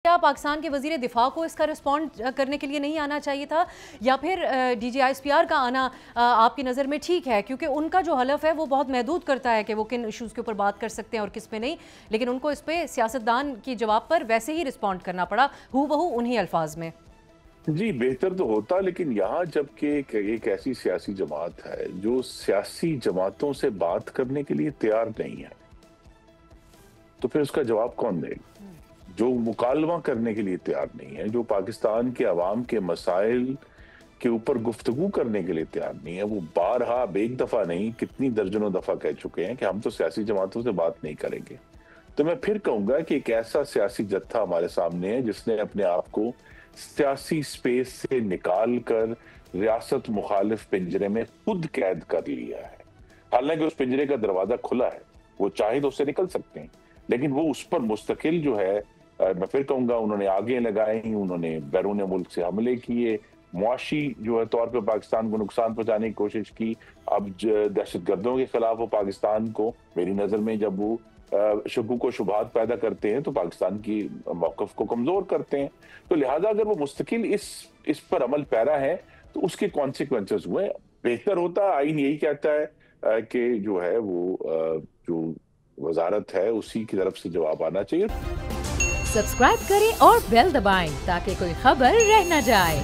क्या पाकिस्तान के वज़ीर दिफा को इसका रिस्पॉन्ड करने के लिए नहीं आना चाहिए था, या फिर DGISPR का आना आपकी नज़र में ठीक है? क्योंकि उनका जो हलफ है वो बहुत महदूद करता है कि वो किन इशूज़ के ऊपर बात कर सकते हैं और किस पे नहीं, लेकिन उनको इस पे सियासतदान की जवाब पर वैसे ही रिस्पॉन्ड करना पड़ा, हूबहू उन्हीं अल्फाज में। जी, बेहतर तो होता, लेकिन यहाँ जबकि एक ऐसी सियासी जमात है जो सियासी जमातों से बात करने के लिए तैयार नहीं है, तो फिर उसका जवाब कौन देगा? जो मुकालमा करने के लिए तैयार नहीं है, जो पाकिस्तान के अवाम के मसाइल के ऊपर गुफ्तगू करने के लिए तैयार नहीं है, वो बारहा, एक दफा नहीं, कितनी दर्जनों दफा कह चुके हैं कि हम तो सियासी जमातों से बात नहीं करेंगे। तो मैं फिर कहूंगा कि एक ऐसा सियासी जत्था हमारे सामने है जिसने अपने आप को सियासी स्पेस से निकाल कर रियासत मुखालिफ पिंजरे में खुद कैद कर लिया है। हालांकि उस पिंजरे का दरवाजा खुला है, वो चाहे तो उससे निकल सकते हैं, लेकिन वो उस पर मुस्तकिल जो है, मैं फिर कहूंगा, उन्होंने आगे लगाई, उन्होंने बैरून मुल्क से हमले किए, मुआशी जो है तौर पर पाकिस्तान को नुकसान पहुंचाने की कोशिश की। अब दहशतगर्दों के खिलाफ वो पाकिस्तान को, मेरी नजर में, जब वो शकूक व शुबहात पैदा करते हैं तो पाकिस्तान की मौकफ को कमजोर करते हैं। तो लिहाजा अगर वो मुस्तकिल इस पर अमल पैरा है तो उसके कॉन्सिक्वेंसेस हुए। बेहतर होता, आइन यही कहता है कि जो है वो जो वजारत है उसी की तरफ से जवाब आना चाहिए। सब्सक्राइब करें और बेल दबाएं ताकि कोई खबर रह न जाए।